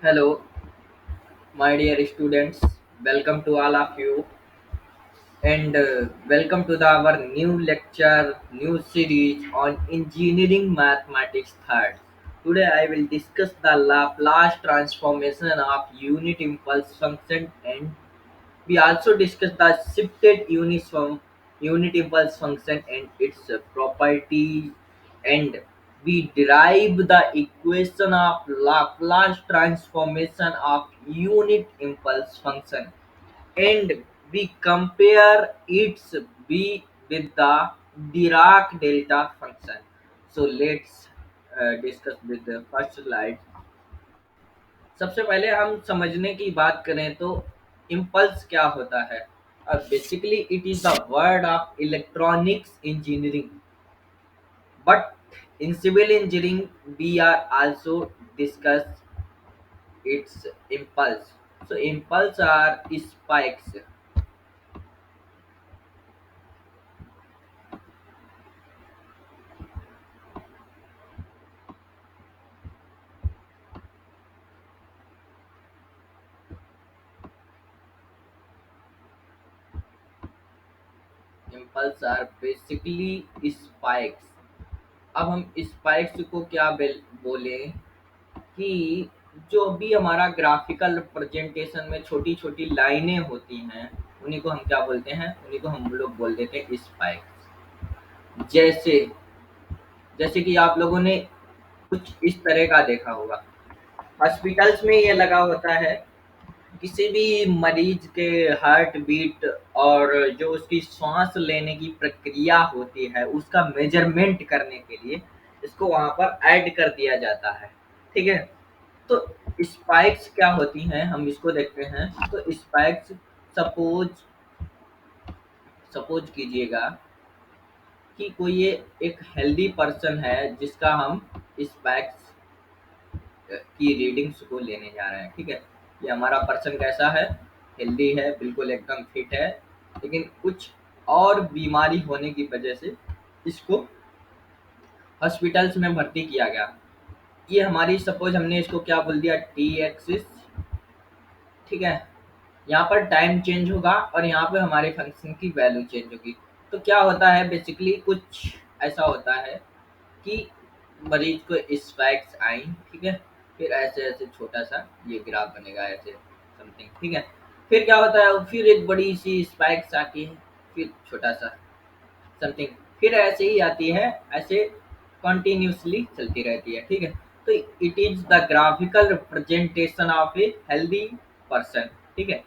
Hello, my dear students. Welcome to all of you, and welcome to our new lecture, new series on engineering mathematics third. Today, I will discuss the Laplace transformation of unit impulse function, and we also discuss the shifted unit impulse function and its properties, and we derive the equation of Laplace transformation of unit impulse function, and we compare its b with the Dirac delta function. So let's discuss with the first slide. सबसे पहले हम समझने की बात करें तो impulse क्या होता है. Basically it is the word of electronics engineering, but in civil engineering we are also discuss its impulse. So impulse are spikes. Impulse are basically spikes. अब हम स्पाइक्स को क्या बोले कि जो भी हमारा ग्राफिकल रिप्रेजेंटेशन में छोटी छोटी लाइनें होती हैं, उन्हीं को हम क्या बोलते हैं, उन्हीं को हम लोग बोल देते हैं स्पाइक्स. जैसे जैसे कि आप लोगों ने कुछ इस तरह का देखा होगा. हॉस्पिटल्स में ये लगा होता है, किसी भी मरीज के हार्ट बीट और जो उसकी सांस लेने की प्रक्रिया होती है उसका मेजरमेंट करने के लिए इसको वहां पर ऐड कर दिया जाता है. ठीक है. तो स्पाइक्स क्या होती हैं हम इसको देखते हैं. तो स्पाइक्स, सपोज सपोज कीजिएगा कि कोई ये एक हेल्दी पर्सन है जिसका हम स्पाइक्स की रीडिंग्स को लेने जा रहे हैं. ठीक है. ये हमारा पर्सन कैसा है, हेल्दी है, बिल्कुल एकदम फिट है, लेकिन कुछ और बीमारी होने की वजह से इसको हॉस्पिटल्स में भर्ती किया गया. ये हमारी, सपोज हमने इसको क्या बोल दिया, टी एक्सिस. ठीक है. यहाँ पर टाइम चेंज होगा और यहाँ पे हमारे फंक्शन की वैल्यू चेंज होगी. तो क्या होता है, बेसिकली कुछ ऐसा होता है कि मरीज को स्पाइक्स आई. ठीक है. फिर ऐसे ऐसे छोटा सा ये ग्राफ बनेगा ऐसे समथिंग. ठीक है. फिर क्या होता है, फिर एक बड़ी सी स्पाइक्स आती है, फिर छोटा सा समथिंग, फिर ऐसे ही आती है, ऐसे कंटिन्यूसली चलती रहती है. ठीक है. तो it is the graphical representation of a healthy person. ठीक है.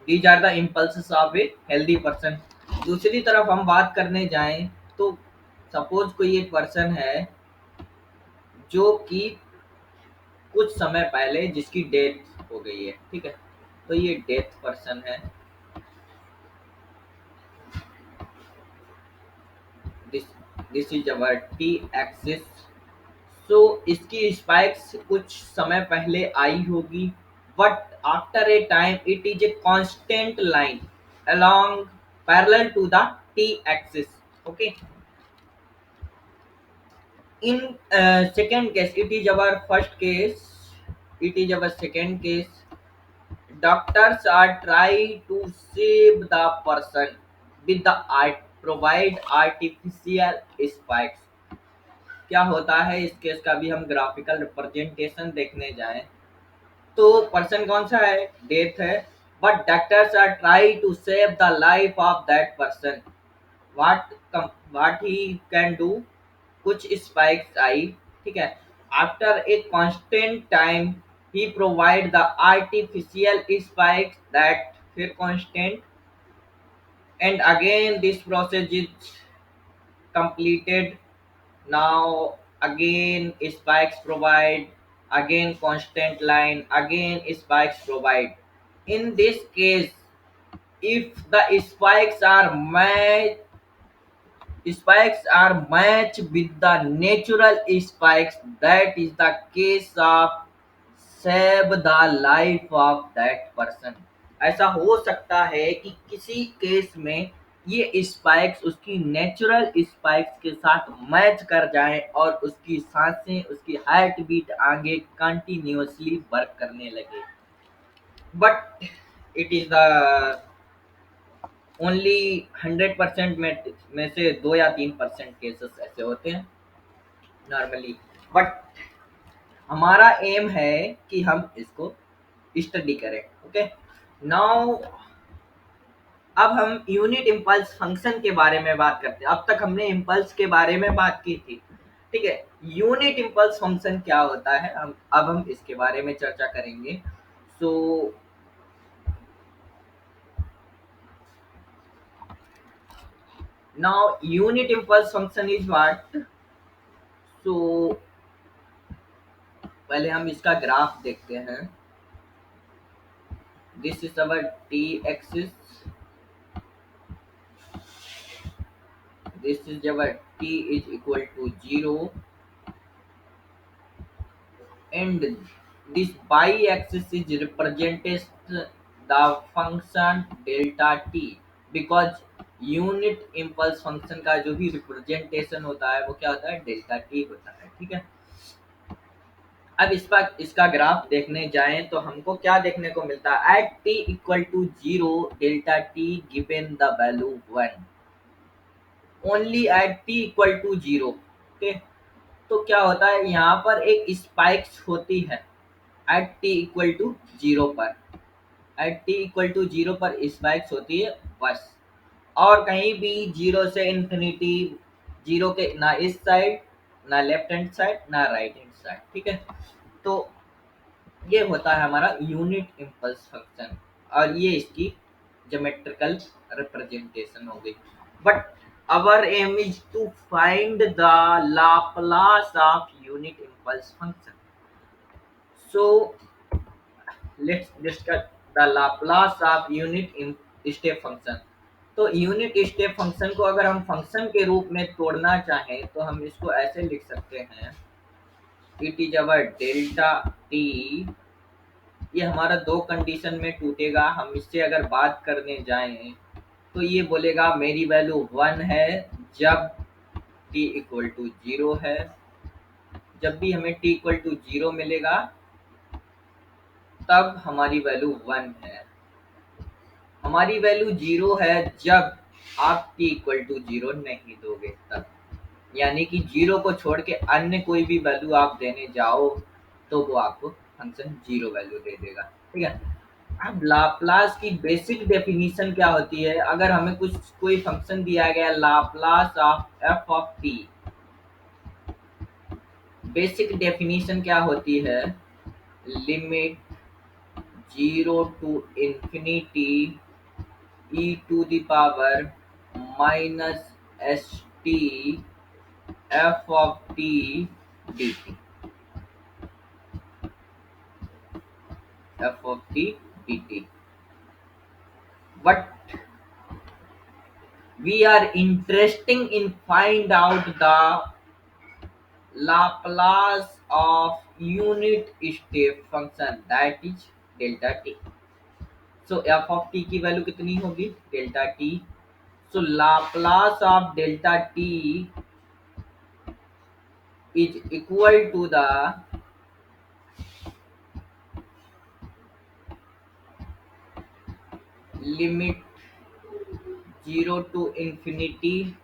These are the impulse of a healthy person. दूसरी तरफ हम बात करने जाएं तो सपोज कोई एक पर्सन है जो कि कुछ समय पहले जिसकी डेथ हो गई है. ठीक है. तो ये डेथ पर्सन है. This this is our T axis. So इसकी स्पाइक्स कुछ समय पहले आई होगी, but after a time it is a constant line along parallel to the t axis. Okay. In second case, it is our first case, it is our second case. Doctors are trying to save the person with the art provide artificial spikes. क्या होता है इस case का भी हम graphical representation देखने जाएं तो पर्सन कौन सा है, डेथ है, but doctors are try to save the life of that person. What what he can do, कुछ स्पाइक्स आई. ठीक है. After a constant time he provide the artificial spikes that फिर constant, and again this process is completed. Now again spikes provide, again constant line, again spikes provide. In this case, if the spikes are matched with the natural spikes, that is the case of save the life of that person. ऐसा हो सकता है कि किसी case में ये spikes उसकी natural spikes के साथ मैच कर जाएं और उसकी सांसें, उसकी हार्ट बीट आगे कंटिन्यूअसली वर्क करने लगे। But it is the only 100% में से 2 या 3% केसेस ऐसे होते हैं नॉर्मली। बट हमारा एम है कि हम इसको स्टडी करें। ओके, नाउ अब हम यूनिट इम्पल्स फंक्शन के बारे में बात करते हैं। अब तक हमने इम्पल्स के बारे में बात की थी, ठीक है। यूनिट इम्पल्स फंक्शन क्या होता है, हम अब हम इसके बारे में चर्चा करेंगे। So now unit impulse function is what. So पहले हम इसका ग्राफ देखते हैं। This is our T axis, this is our t is equal to 0, and this y-axis is represents the function delta t, because unit impulse function का जो भी representation होता है वो क्या होता है, डेल्टा टी होता है, ठीक है। अब इसका ग्राफ देखने जाएं तो हमको क्या देखने को मिलता है, at T equal to 0 delta t given the value 1, only at T equal to 0। Okay, तो क्या होता है, यहाँ पर एक स्पाइक्स होती है एट टी इक्वल टू 0 पर, एट टी इक्वल टू 0 पर स्पाइक्स होती है बस। और कहीं भी 0 से इंफिनिटी, 0 के ना इस साइड, ना लेफ्ट हैंड साइड, ना राइट हैंड साइड, ठीक है। तो ये होता है हमारा यूनिट इम्पल्स फंक्शन, और ये इसकी ज्योमेट्रिकल रिप्रेजेंटेशन हो गई। But our aim is to find the Laplace of unit impulse function. So let's discuss the Laplace of unit step function. तो यूनिट स्टेप फंक्शन को अगर हम फंक्शन के रूप में तोड़ना चाहें तो हम इसको ऐसे लिख सकते हैं, it is our delta T. ये हमारा दो कंडीशन में टूटेगा। हम इससे अगर बात करने जाएं तो ये बोलेगा मेरी वैल्यू 1 है जब t इक्वल टू 0 है। जब भी हमें t इक्वल टू 0 मिलेगा तब हमारी वैल्यू 1 है। हमारी वैल्यू 0 है जब आप t इक्वल टू 0 नहीं दोगे तब, यानी कि 0 को छोड़ के अन्य कोई भी वैल्यू आप देने जाओ तो वो आपको फंक्शन 0 वैल्यू दे देगा, ठीक है। अब लाप्लास की बेसिक डेफिनेशन क्या होती है, अगर हमें कोई फंक्शन दिया गया Laplace of f of t, basic definition क्या होती है, limit 0 to infinity e to the power minus S t f of t d t, f of t d t. But we are interesting in find out the Laplace of unit step function, that is delta t. So f of t की value कितनी होगी, delta t। So Laplace of delta t is equal to the limit 0 to infinity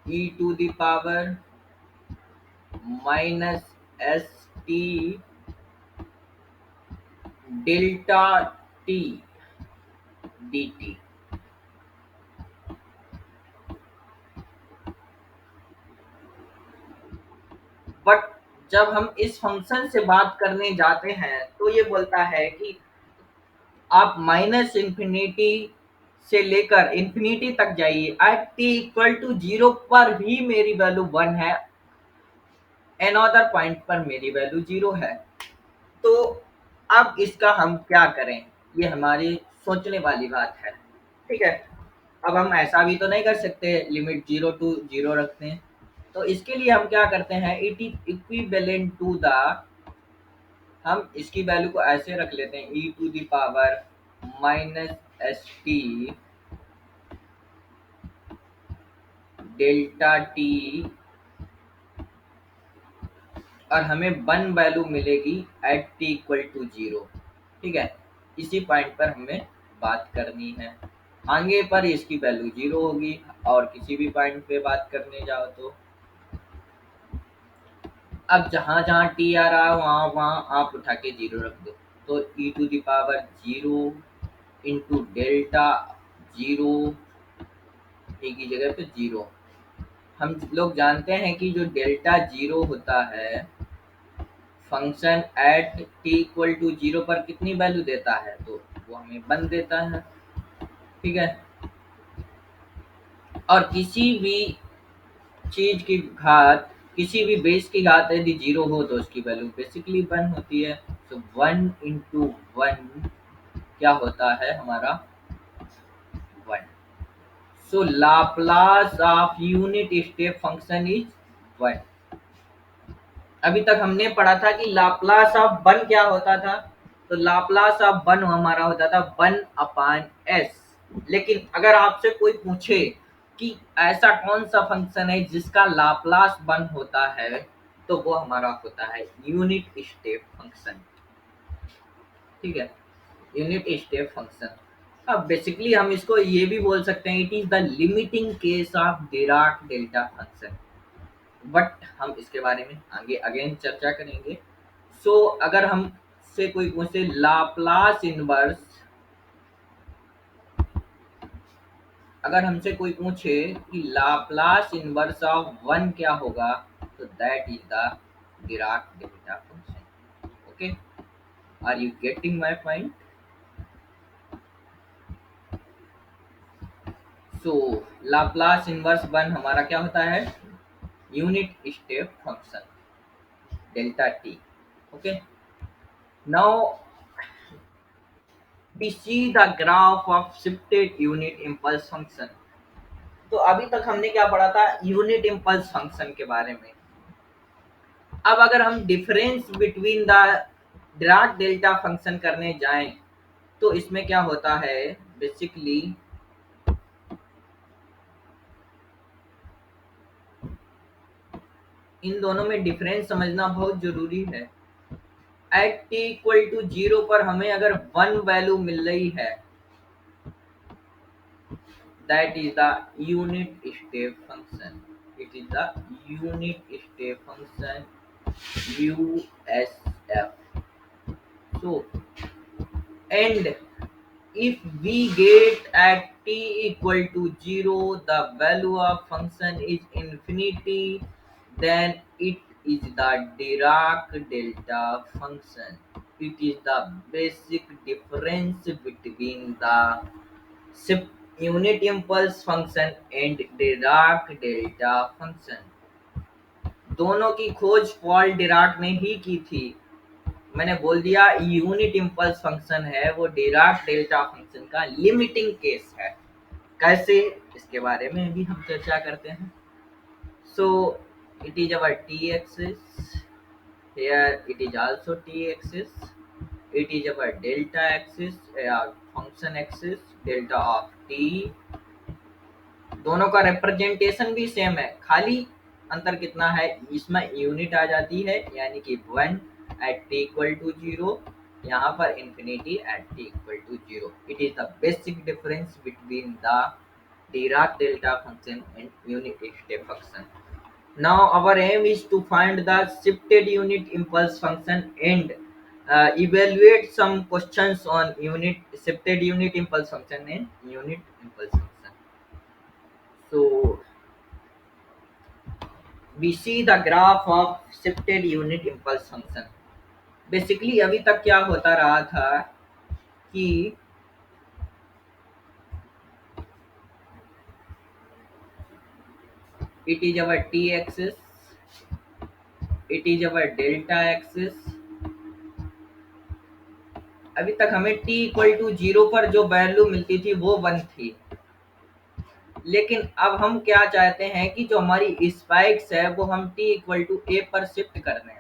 e to the power minus s t delta t dt। But जब हम इस function से बात करने जाते हैं तो ये बोलता है कि आप माइनस इंफिनिटी से लेकर इंफिनिटी तक जाइए, एट टी इक्वल टू 0 पर भी मेरी वैल्यू 1 है, एन अदर पॉइंट पर मेरी वैल्यू 0 है। तो अब इसका हम क्या करें, ये हमारी सोचने वाली बात है, ठीक है। अब हम ऐसा भी तो नहीं कर सकते लिमिट 0 टू 0 रखते हैं, तो इसके लिए हम क्या करते हैं, it is equivalent to the, हम इसकी वैल्यू को ऐसे रख लेते हैं e to the power minus S T delta t और हमें वन वैल्यू मिलेगी at T equal to zero. ठीक है, इसी पॉइंट पर हमें बात करनी है। आगे पर इसकी वैल्यू जीरो होगी और किसी भी पॉइंट पे बात करने जाओ तो अब जहां जहां टी आ रहा है वहां वहां आप उठा के जीरो रख दो। तो E to the power zero into delta zero, T की जगह पे जीरो। हम लोग जानते हैं कि जो डेल्टा जीरो होता है function at T equal to zero पर कितनी वैल्यू देता है, तो वो हमें वन देता है। ठीक है, और किसी भी चीज की घात, किसी भी बेस की घात यदि जीरो हो तो उसकी वैल्यू बेसिकली वन होती है। तो वन इंटू वन क्या होता है हमारा, one. So Laplace of unit step function is one. अभी तक हमने पढ़ा था कि लाप्लास ऑफ वन क्या होता था, तो लाप्लास ऑफ वन हमारा होता था वन अपान एस। लेकिन अगर आपसे कोई पूछे कि ऐसा कौन सा फंक्शन है जिसका लाप्लास वन होता है, तो वो हमारा होता है यूनिट स्टेप फंक्शन। ठीक है, यूनिट स्टेप फंक्शन। अब बेसिकली हम इसको ये भी बोल सकते हैं, it is the limiting case of Dirac delta function. But हम इसके बारे में आगे अगेन चर्चा करेंगे। सो अगर हम से कोई पूछे लाप्लास इनवर्स, अगर हमसे कोई पूछे कि लाप्लास इनवर्स ऑफ वन क्या होगा, तो that is the Dirac delta function. Okay, are you getting my point? So Laplace inverse one हमारा क्या होता है, unit step function delta t. Okay, now we see the graph of shifted unit impulse function। तो अभी तक हमने क्या पढ़ा था, यूनिट इम्पल्स फंक्शन के बारे में। अब अगर हम difference between the Dirac delta function करने जाएं तो इसमें क्या होता है, बेसिकली इन दोनों में डिफरेंस समझना बहुत जरूरी है। At T equal to zero पर हमें अगर वन वैल्यू मिल रही है, that is the unit step function, it is the unit step function USF। so and if we get at t equal to 0 the value of function is infinity, then it is the Dirac delta function। it is the basic difference between the shift unit impulse function and Dirac delta function. दोनों की खोज Paul Dirac ने ही की थी। मैंने बोल दिया unit impulse function है वो डिराक डेल्टा फंक्शन का लिमिटिंग केस है। कैसे, इसके बारे में भी हम चर्चा करते हैं। सो it is our T axis, here it is also t axis, it is our delta axis, function axis delta of t। दोनों का रिप्रेजेंटेशन भी सेम है, खाली अंतर कितना है, इसमें यूनिट आ जाती है यानी कि one at T equal to zero, यहाँ पर infinity at T equal to zero. It is the basic difference between the Dirac delta function and unit step function. Now our aim is to find the shifted unit impulse function and evaluate some questions on unit shifted unit impulse function and unit impulse function। So we see the graph of shifted unit impulse function। Basically अभी तक क्या होता रहा था कि it is our t axis, it is our delta axis। अभी तक हमें t इक्वल टू जीरो पर जो वैल्यू मिलती थी वो वन थी, लेकिन अब हम क्या चाहते हैं कि जो हमारी स्पाइक्स है वो हम t इक्वल टू a पर शिफ्ट कर दें।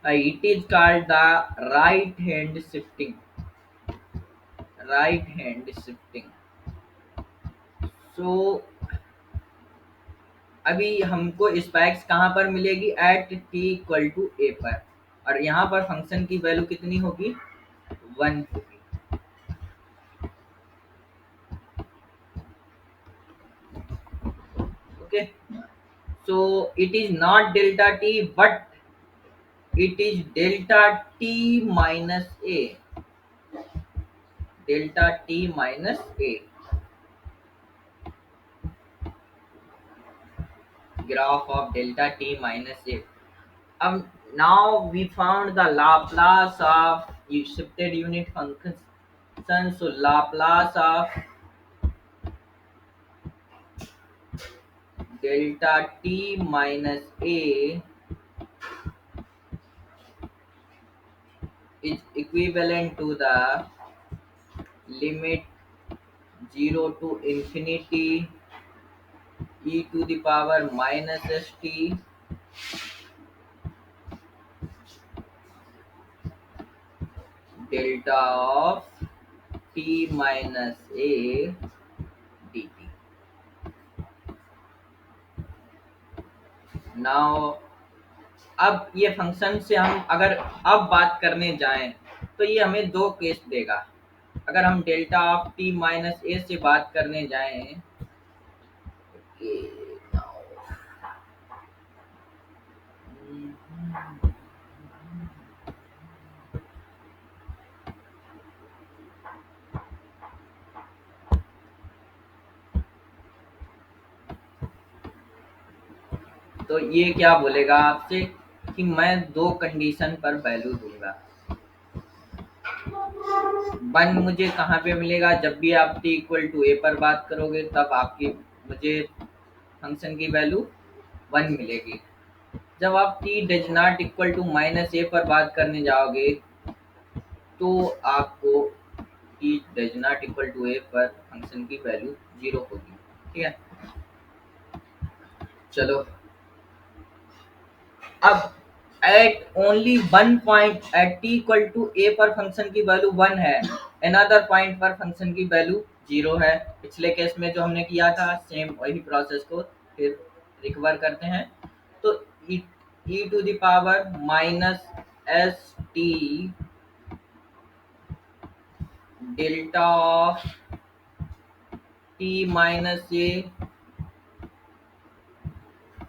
It is called the right hand shifting, right hand shifting. So अभी हमको स्पाइक्स कहाँ पर मिलेगी, at T equal to A पर, और यहाँ पर फंक्शन की वैल्यू कितनी होगी, 1 होगी। Okay, so it is not delta T but it is delta t minus a, delta t minus a, graph of delta t minus a. Now we found the Laplace of shifted unit function, so Laplace of delta t minus a is equivalent to the limit 0 to infinity e to the power minus st delta of t minus a dt. Now अब ये function से हम अगर अब बात करने जाएं तो ये हमें दो केस देगा। अगर हम डेल्टा ऑफ टी माइनस ए से बात करने जाएं कि तो ये क्या बोलेगा आपसे कि मैं दो कंडीशन पर वैल्यू दूंगा। वन मुझे कहाँ पे मिलेगा, जब भी आप टी इक्वल टू ए पर बात करोगे तब आपकी मुझे फंक्शन की वैल्यू 1 मिलेगी। जब आप T does not equal to minus A पर बात करने जाओगे तो आपको T does not equal to A पर फंक्शन की वैल्यू 0 होगी। ठीक है, चलो अब at only one point at T equal to A पर फंक्शन की वैल्यू 1 है, अनदर पॉइंट पर फंक्शन की वैल्यू 0 है। पिछले केस में जो हमने किया था सेम वही प्रोसेस को फिर रिकवर करते हैं। तो E to the power minus S T delta of T minus A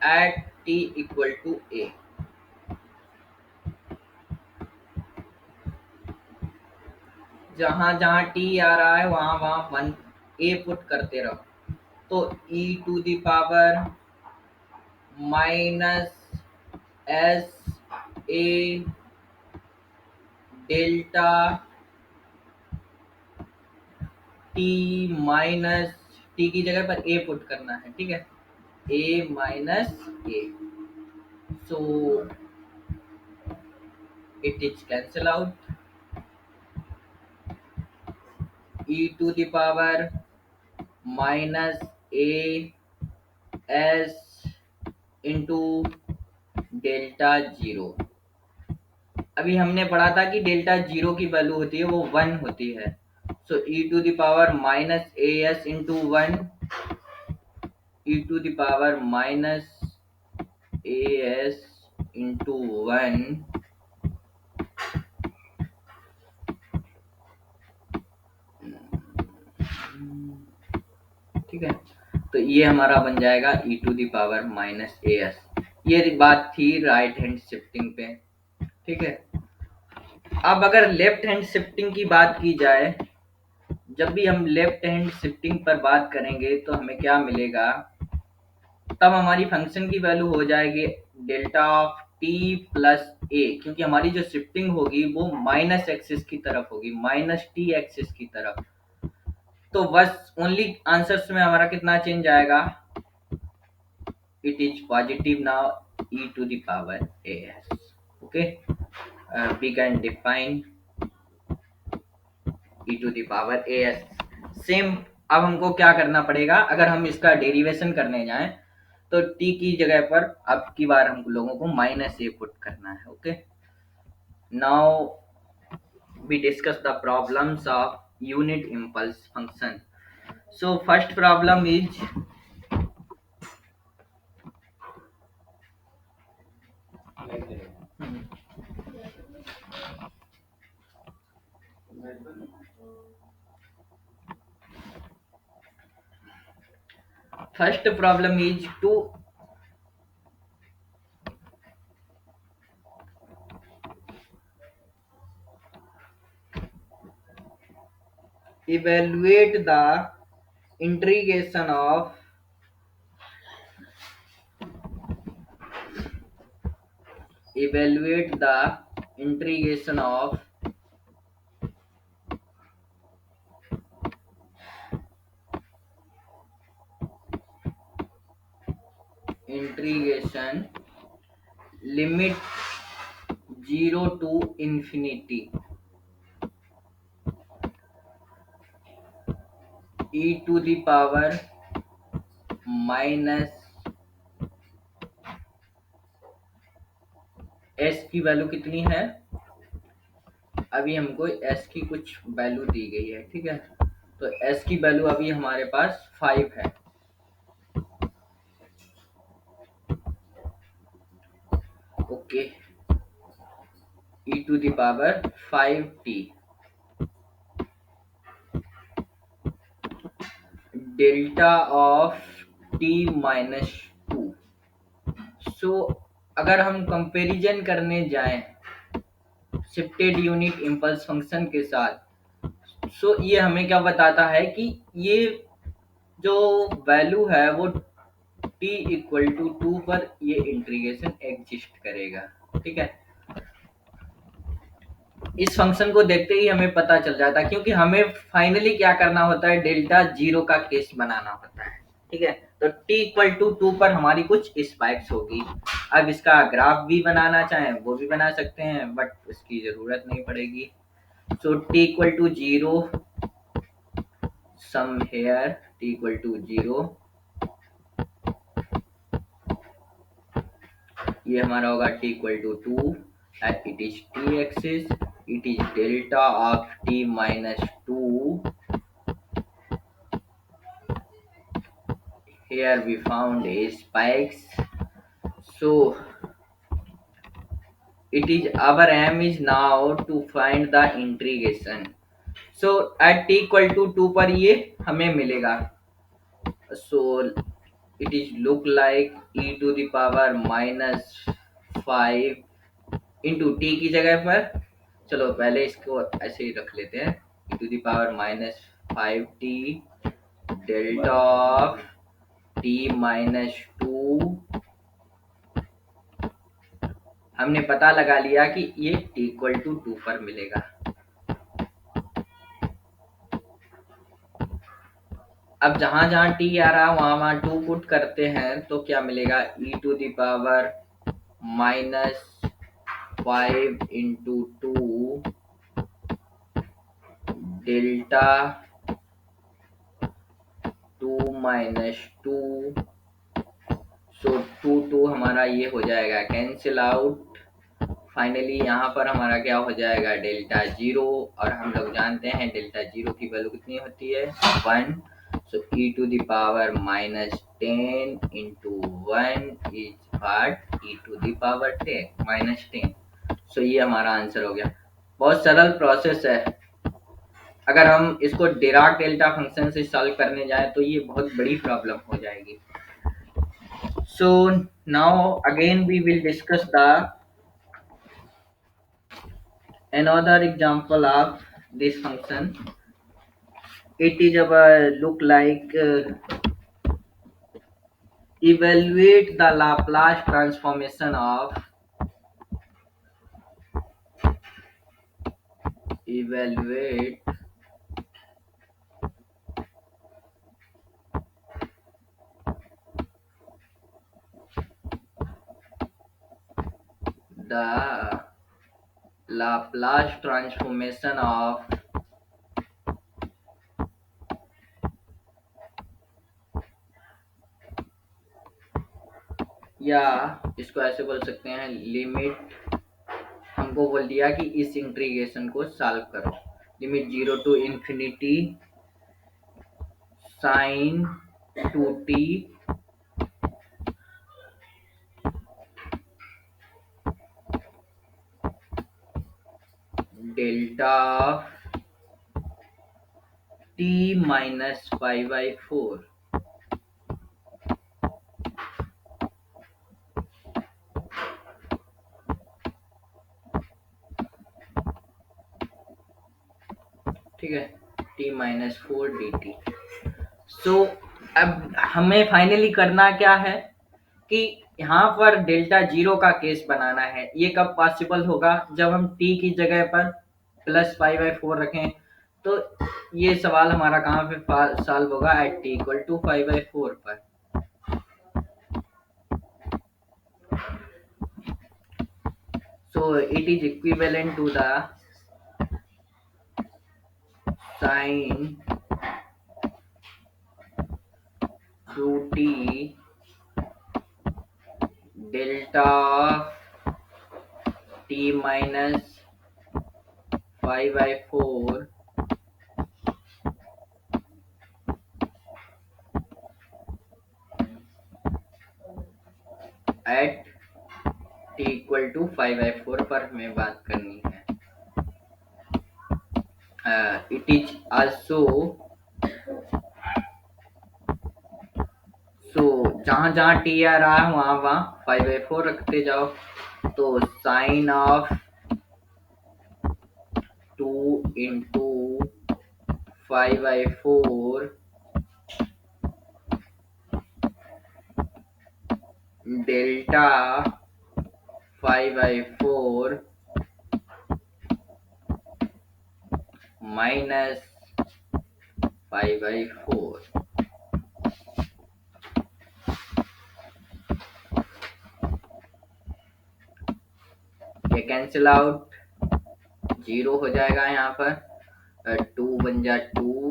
at T equal to A. जहां जहां टी आ रहा है वहां वहां वन ए पुट करते रहो। तो E to the power minus S A delta T minus T की जगह पर ए पुट करना है। ठीक है, A minus A, so it is cancel out. E to the power minus A S into delta zero. अभी हमने पढ़ा था कि डेल्टा जीरो की वैल्यू होती है वो 1 होती है। So E to the power minus A S into 1 E to the power minus A S into 1 ठीक है, तो ये हमारा बन जाएगा E to the power minus A S. ये बात थी राइट हैंड शिफ्टिंग पे। ठीक है, अब अगर लेफ्ट हैंड शिफ्टिंग की बात की जाए, जब भी हम लेफ्ट हैंड शिफ्टिंग पर बात करेंगे तो हमें क्या मिलेगा, तब हमारी फंक्शन की वैल्यू हो जाएगी डेल्टा ऑफ टी प्लस ए, क्योंकि हमारी जो शिफ्टिंग होगी वो माइनस एक्सिस की तरफ होगी, माइनस टी एक्सिस की तरफ। तो बस ओनली आंसर्स में हमारा कितना चेंज आएगा, it is positive now e to the power as. Okay, we can define e to the power as same. अब हमको क्या करना पड़ेगा, अगर हम इसका डेरिवेशन करने जाएं तो t की जगह पर अब की बार हम लोगों को माइनस ए पुट करना है। Okay, now we discuss the problems of unit impulse function. So first problem is to evaluate the integration of evaluate the integration of integration limit 0 to infinity e to the power minus S की value कितनी है। अभी हमको S की कुछ value दी गई है, ठीक है। तो एस की वैल्यू अभी हमारे पास 5 है। Okay, e to the power 5t delta of T minus 2। So अगर हम कंपैरिजन करने जाएं शिफ्टेड यूनिट इम्पल्स फंक्शन के साथ, सो ये हमें क्या बताता है कि ये जो वैल्यू है वो t इक्वल टू 2 पर ये इंटीग्रेशन एग्जिस्ट करेगा, ठीक है। इस फंक्शन को देखते ही हमें पता चल जाता है, क्योंकि हमें फाइनली क्या करना होता है, डेल्टा जीरो का केस बनाना होता है, ठीक है। तो t इक्वल टू 2 पर हमारी कुछ स्पाइक्स होगी। अब इसका ग्राफ भी बनाना चाहें वो भी बना सकते हैं, बट उसकी जरूरत नहीं पड़ेगी। So t equal to 0 some here t equal to 0, ये हमारा होगा t equal to 2 and it is t axis, it is delta of t minus 2, here we found a spikes. So it is our aim is now to find the integration. So at t equal to 2 पर ये हमें मिलेगा। So it is look like e to the power minus 5 into T की जगह पर, चलो पहले इसको ऐसे ही रख लेते हैं, e to the power minus 5t delta of T minus 2। हमने पता लगा लिया कि ये t इक्वल टू 2 पर मिलेगा। अब जहां जहां t आ रहा है वहां वहां 2 पुट करते हैं तो क्या मिलेगा, e to the power minus 5 into 2 delta 2 minus 2। So 2 हमारा ये हो जाएगा कैंसिल आउट। फाइनली यहाँ पर हमारा क्या हो जाएगा, डेल्टा 0, और हम लोग जानते हैं डेल्टा 0 की वैल्यू कितनी होती है, 1। So e to the power minus 10 into 1 is what, e to the power 10 minus 10। So ये हमारा आंसर हो गया। बहुत सरल प्रोसेस है। अगर हम इसको डिराक डेल्टा फंक्शन से सॉल्व करने जाए तो ये बहुत बड़ी प्रॉब्लम हो जाएगी। So now again we will discuss the another example of this function. It is our look like evaluate the Laplace transformation of evaluate the Laplace transformation of या इसको ऐसे बोल सकते हैं लिमिट, हमको बोल दिया कि इस इंटीग्रेशन को सॉल्व करो, limit 0 to infinity sine 2t delta t minus 5/4। ठीक है, t माइनस 4 dt। सो अब हमें फाइनली करना क्या है कि यहाँ पर डेल्टा जीरो का केस बनाना है। ये कब पॉसिबल होगा? जब हम t की जगह पर +5/4 रखें। तो ये सवाल हमारा कहाँ पे सॉल्व होगा? एट t इक्वल टू 5/4 पर। So it is equivalent to the sin 2t delta t minus 5/4 at t equal to 5/4 पर हमें बात करनी है। इट इज आल्सो सो जहाँ जहाँ टी आ रहा है वहाँ वहाँ 5/4 रखते जाओ। तो sine of 2 into 5/4 delta 5/4 minus 5/4। ये कैंसिल आउट, 0 हो जाएगा यहाँ पर। 2 बन जा 2,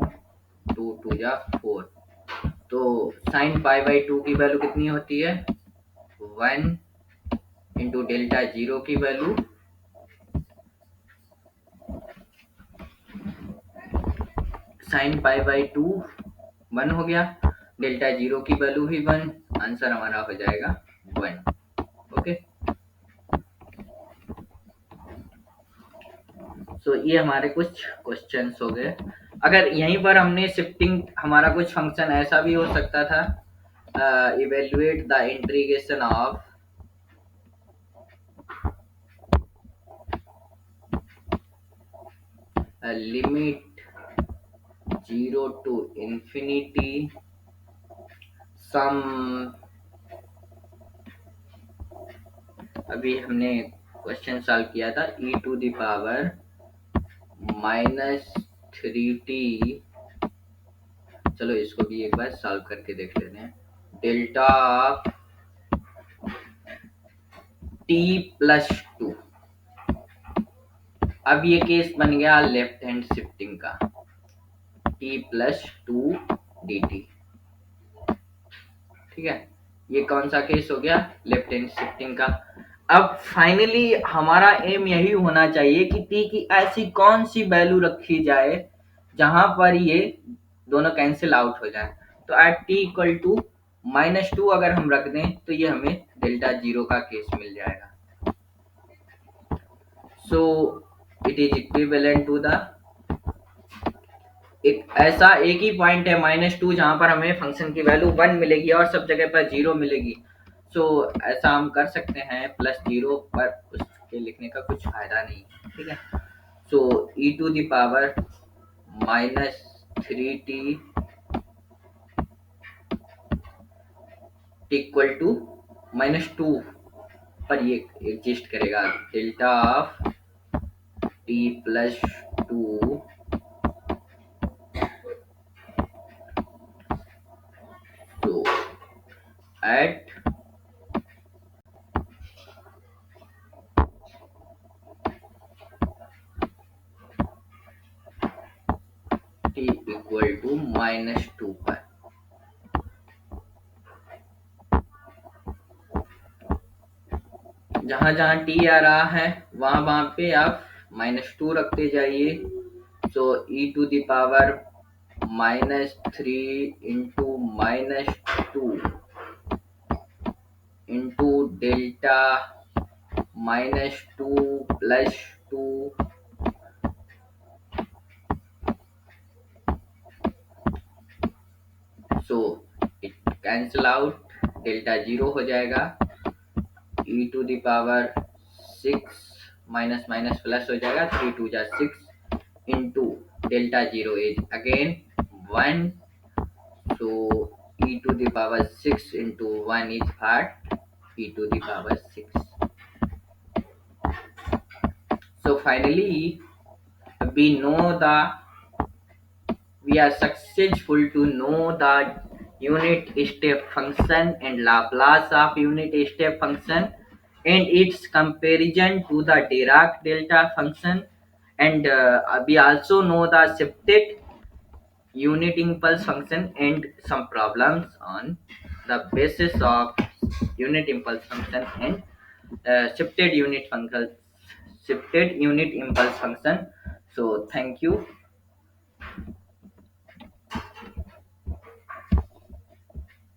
2 2 जा 4। तो साइन 5/2 की वैल्यू कितनी होती है? 1 इंटू डेल्टा जीरो की वैल्यू साइन 5/2 1 हो गया, डेल्टा जीरो की वैल्यू भी 1। आंसर हमारा हो जाएगा 1। ओके, सो ये हमारे कुछ क्वेश्चंस हो गए। अगर यहीं पर हमने शिफ्टिंग, हमारा कुछ फंक्शन ऐसा भी हो सकता था, evaluate the integration of limit 0 to infinity सम। अभी हमने क्वेश्चन सॉल्व किया था e⁻³ चलो इसको भी एक बार सॉल्व करके देख लेते हैं। Delta t+2। अब ये केस बन गया लेफ्ट हैंड शिफ्टिंग का, t+2 dt। ठीक है, ये कौन सा केस हो गया? लेफ्ट हैंड शिफ्टिंग का। अब फाइनली हमारा एम यही होना चाहिए कि t की ऐसी कौन सी वैल्यू रखी जाए जहां पर ये दोनों कैंसिल आउट हो जाए। तो एट t इक्वल टू -2 अगर हम रख दें तो ये हमें डेल्टा जीरो का केस मिल जाएगा। So it is equivalent to the, एक ही पॉइंट है -2 जहां पर हमें फंक्शन की वैल्यू 1 मिलेगी और सब जगह पर 0 मिलेगी। सो ऐसा हम कर सकते हैं +0 पर उसके लिखने का कुछ फायदा नहीं है। ठीक है, सो e⁻³ -3t इक्वल टू -2 पर ये एग्जिस्ट करेगा। डेल्टा ऑफ t+2 तो एट t इक्वल टू -2 पर। जहां जहां t आ रहा है वहां वहां पे आप -2 रखते जाइए। सो e⁻³ -3 into -2 into delta -2 plus 2, so it cancel out, delta 0 हो जाएगा, e to the power 6 minus minus plus हो जाएगा, 3 2 जा 6 into delta 0 is again 1, so e to the power 6 into 1 is what, e to the power 6. So finally we know the we are successful to know the unit step function and Laplace of unit step function and its comparison to the Dirac delta function, and we also know the shifted unit impulse function and some problems on the basis of unit impulse function and shifted unit impulse function. So thank you.